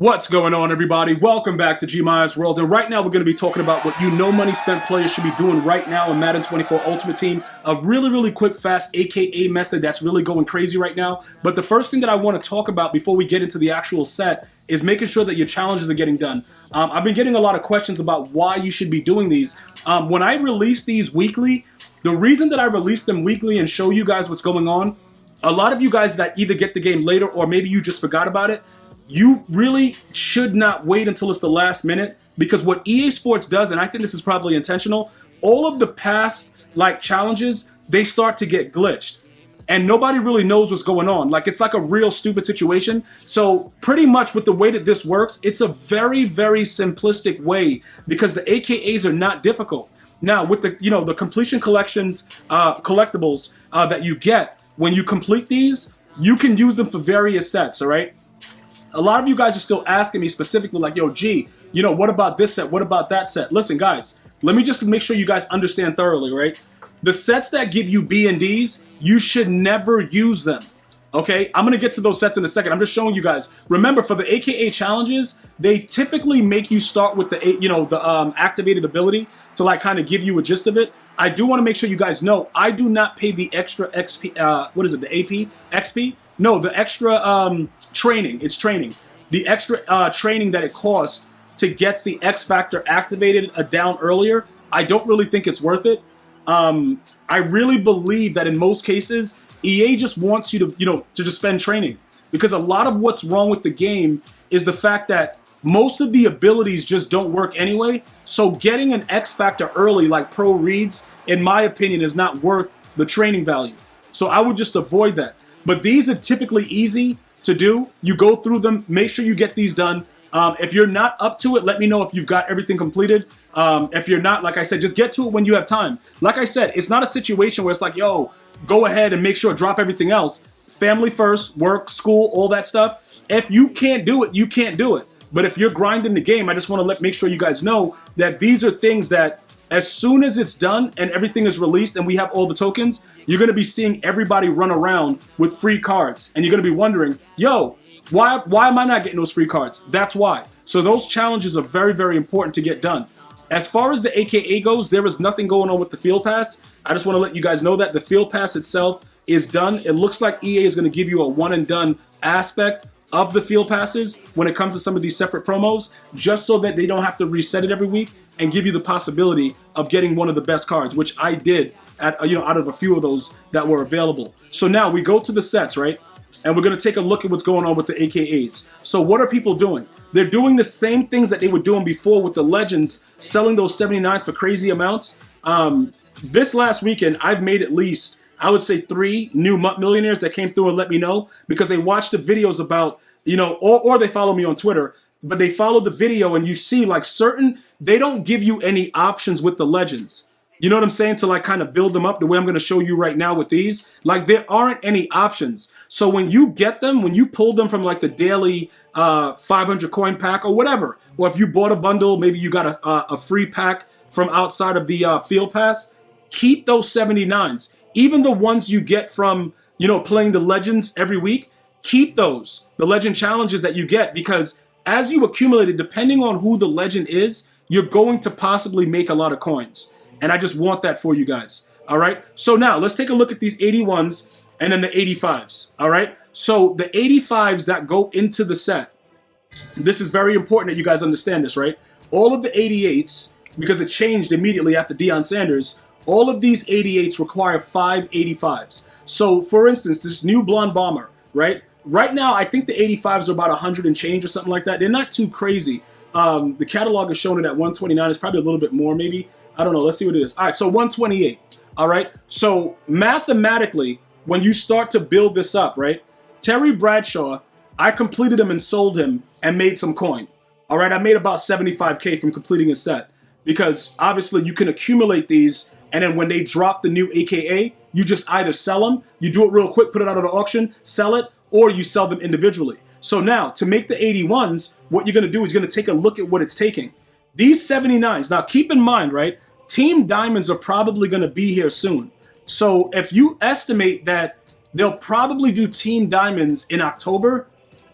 What's going on, everybody? Welcome back to GmiasWorld, and right now we're going to be talking about what no money spent players should be doing right now in Madden 24 Ultimate Team. A really quick, fast AKA method that's really going crazy right now. But the first thing that I want to talk about before we get into the actual set is making sure that your challenges are getting done. I've been getting a lot of questions about why you should be doing these. When I release these weekly, the reason that I release them weekly and show you guys what's going on, a lot of you guys that either get the game later or maybe you just forgot about it, you really should not wait until it's the last minute, because what EA Sports does, and I think this is probably intentional, all of the past challenges, they start to get glitched. And nobody really knows what's going on. It's like a real stupid situation. So pretty much with the way that this works, it's a very simplistic way because the AKAs are not difficult. Now with the completion collections, collectibles that you get, when you complete these, you can use them for various sets, all right? A lot of you guys are still asking me specifically like, yo, G, what about this set? What about that set? Listen, guys, let me just make sure you guys understand thoroughly, right? The sets that give you B and Ds, you should never use them, okay? I'm going to get to those sets in a second. I'm just showing you guys. Remember, for the AKA challenges, they typically make you start with the activated ability to kind of give you a gist of it. I do want to make sure you guys know, I do not pay the extra XP, the AP? XP? No, the extra training. It's training. The extra training that it costs to get the X Factor activated down earlier, I don't really think it's worth it. I really believe that in most cases, EA just wants you to, to just spend training. Because a lot of what's wrong with the game is the fact that most of the abilities just don't work anyway. So getting an X Factor early, like pro reads, in my opinion, is not worth the training value. So I would just avoid that. But these are typically easy to do. You go through them, make sure you get these done. If you're not up to it, let me know if you've got everything completed. If you're not, like I said, just get to it when you have time. Like I said, it's not a situation where it's like, yo, go ahead and make sure, drop everything else. Family first, work, school, all that stuff. If you can't do it, you can't do it. But if you're grinding the game, I just want to make sure you guys know that these are things that as soon as it's done and everything is released and we have all the tokens, you're going to be seeing everybody run around with free cards. And you're going to be wondering, yo, why am I not getting those free cards? That's why. So those challenges are very important to get done. As far as the AKA goes, there is nothing going on with the Field Pass. I just want to let you guys know that the Field Pass itself is done. It looks like EA is going to give you a one and done aspect of the Field Passes when it comes to some of these separate promos, just so that they don't have to reset it every week and give you the possibility of getting one of the best cards, which I did at, out of a few of those that were available. So now we go to the sets, right? And we're going to take a look at what's going on with the AKAs. So what are people doing? They're doing the same things that they were doing before with the Legends, selling those 79s for crazy amounts. This last weekend, I've made at least, I would say, 3 new millionaires that came through and let me know because they watched the videos about, or they follow me on Twitter, but they follow the video and you see they don't give you any options with the Legends. You know what I'm saying? To kind of build them up the way I'm going to show you right now with these. There aren't any options. So when you get them, when you pull them from the daily 500 coin pack or whatever, or if you bought a bundle, maybe you got a free pack from outside of the Field Pass, keep those 79s. Even the ones you get from, playing the Legends every week, keep those, the Legend challenges that you get, because as you accumulate it, depending on who the Legend is, you're going to possibly make a lot of coins. And I just want that for you guys. All right. So now let's take a look at these 81s and then the 85s. All right. So the 85s that go into the set, this is very important that you guys understand this, right? All of the 88s, because it changed immediately after Deion Sanders, all of these 88s require 5 85s. So for instance, this new blonde bomber, right? Right now, I think the 85s are about 100 and change or something like that. They're not too crazy. The catalog is showing it at 129. It's probably a little bit more, maybe. I don't know. Let's see what it is. All right, so 128. All right. So mathematically, when you start to build this up, right? Terry Bradshaw, I completed him and sold him and made some coin. All right. I made about 75K from completing his set because obviously you can accumulate these. And then when they drop the new AKA, you just either sell them, you do it real quick, put it out on the auction, sell it, or you sell them individually. So now to make the 81s, what you're going to do is you're going to take a look at what it's taking. These 79s, now keep in mind, right? Team Diamonds are probably going to be here soon. So if you estimate that they'll probably do Team Diamonds in October,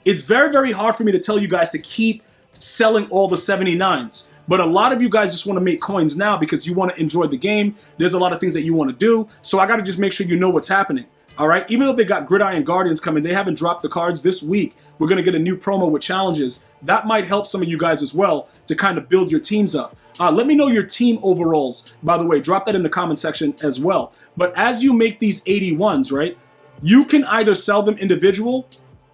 it's very, very hard for me to tell you guys to keep selling all the 79s. But a lot of you guys just want to make coins now because you want to enjoy the game. There's a lot of things that you want to do. So I got to just make sure you know what's happening. All right. Even though they got Gridiron Guardians coming, they haven't dropped the cards this week. We're going to get a new promo with challenges. That might help some of you guys as well to kind of build your teams up. Let me know your team overalls, by the way. Drop that in the comment section as well. But as you make these 81s, right, you can either sell them individual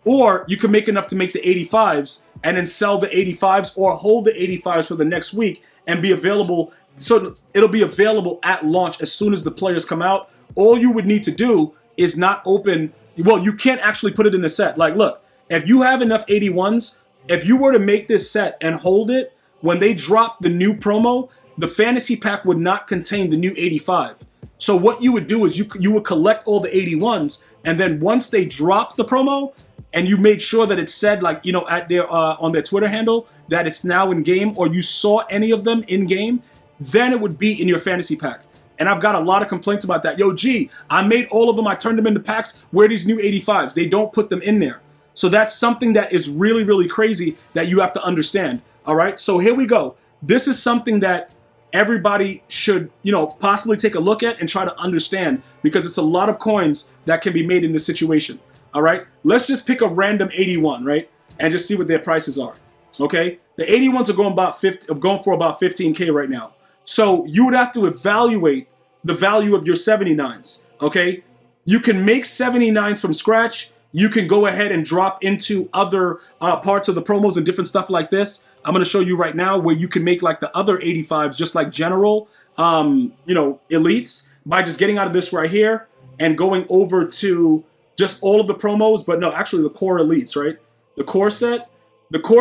or you can make enough to make the 85s and then sell the 85s or hold the 85s for the next week and be available. So it'll be available at launch as soon as the players come out. All you would need to do is not open. Well, you can't actually put it in the set. Like, look, if you have enough 81s, if you were to make this set and hold it, when they drop the new promo, the fantasy pack would not contain the new 85. So what you would do is you would collect all the 81s, and then once they drop the promo, and you made sure that it said, like, you know, at their on their Twitter handle that it's now in game, or you saw any of them in game, then it would be in your fantasy pack. And I've got a lot of complaints about that. Yo, G, I made all of them. I turned them into packs. Where are these new 85s? They don't put them in there. So that's something that is really, really crazy that you have to understand. All right, so here we go. This is something that everybody should, you know, possibly take a look at and try to understand, because it's a lot of coins that can be made in this situation. All right, let's just pick a random 81, right, and just see what their prices are. Okay, the 81s are going for about 15K right now. So you would have to evaluate the value of your 79s. Okay, you can make 79s from scratch. You can go ahead and drop into other parts of the promos and different stuff like this. I'm going to show you right now where you can make like the other 85s, just like general, you know, elites, by just getting out of this right here and going over to just all of the promos. But no, actually the core elites, right? The core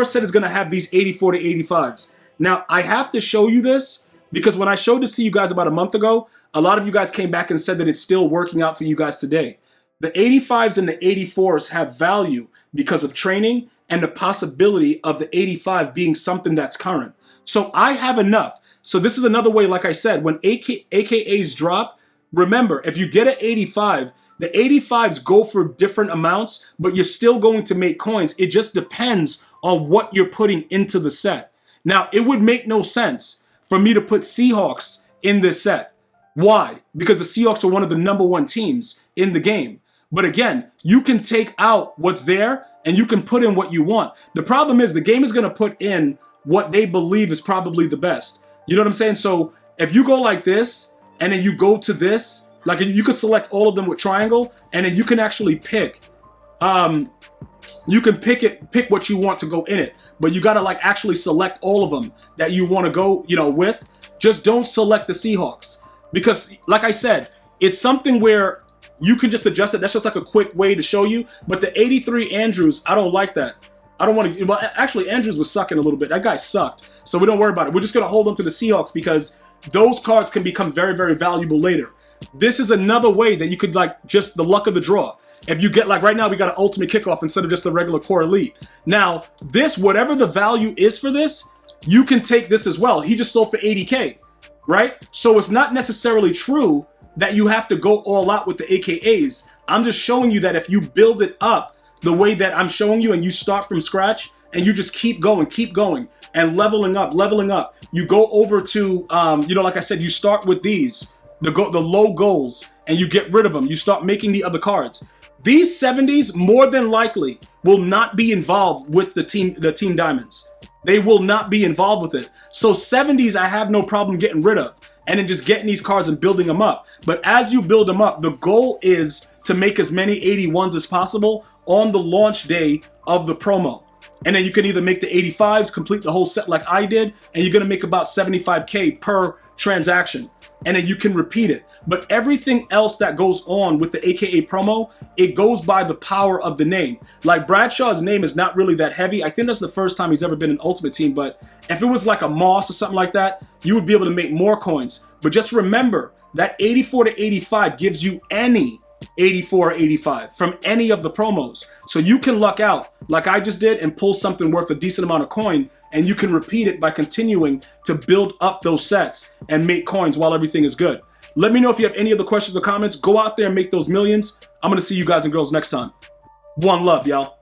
set is going to have these 84 to 85s. Now, I have to show you this because when I showed this to you guys about a month ago, a lot of you guys came back and said that it's still working out for you guys today. The 85s and the 84s have value because of training and the possibility of the 85 being something that's current. So I have enough. So this is another way, like I said, when AKAs drop, remember, if you get an 85, the 85s go for different amounts, but you're still going to make coins. It just depends on what you're putting into the set. Now, it would make no sense for me to put Seahawks in this set. Why? Because the Seahawks are one of the #1 teams in the game. But again, you can take out what's there and you can put in what you want. The problem is the game is going to put in what they believe is probably the best. You know what I'm saying? So if you go like this and then you go to this, like you can select all of them with triangle, and then you can actually pick. You can pick what you want to go in it, but you got to like actually select all of them that you want to go, you know, with. Just don't select the Seahawks, because like I said, it's something where you can just adjust it. That's just like a quick way to show you. But the 83 Andrews, I don't like that. I don't want to. Well, actually, Andrews was sucking a little bit. That guy sucked. So we don't worry about it. We're just going to hold on to the Seahawks because those cards can become very, very valuable later. This is another way that you could, like, just the luck of the draw. If you get, like right now, we got an ultimate kickoff instead of just a regular core elite. Now, this, whatever the value is for this, you can take this as well. He just sold for 80K, right? So it's not necessarily true that you have to go all out with the AKAs. I'm just showing you that if you build it up the way that I'm showing you and you start from scratch and you just keep going and leveling up, you go over to, you know, like I said, you start with these, the low goals, and you get rid of them. You start making the other cards. These 70s more than likely will not be involved with the team diamonds. They will not be involved with it. So 70s I have no problem getting rid of, and then just getting these cards and building them up. But as you build them up, the goal is to make as many 81s as possible on the launch day of the promo. And then you can either make the 85s, complete the whole set like I did, and you're going to make about 75K per transaction. And then you can repeat it. But everything else that goes on with the AKA promo, it goes by the power of the name. Like Bradshaw's name is not really that heavy. I think that's the first time he's ever been in Ultimate Team. But if it was like a Moss or something like that, you would be able to make more coins. But just remember that 84 to 85 gives you any 84 or 85 from any of the promos. So you can luck out like I just did and pull something worth a decent amount of coin, and you can repeat it by continuing to build up those sets and make coins while everything is good. Let me know if you have any other questions or comments. Go out there and make those millions. I'm going to see you guys and girls next time. One love, y'all.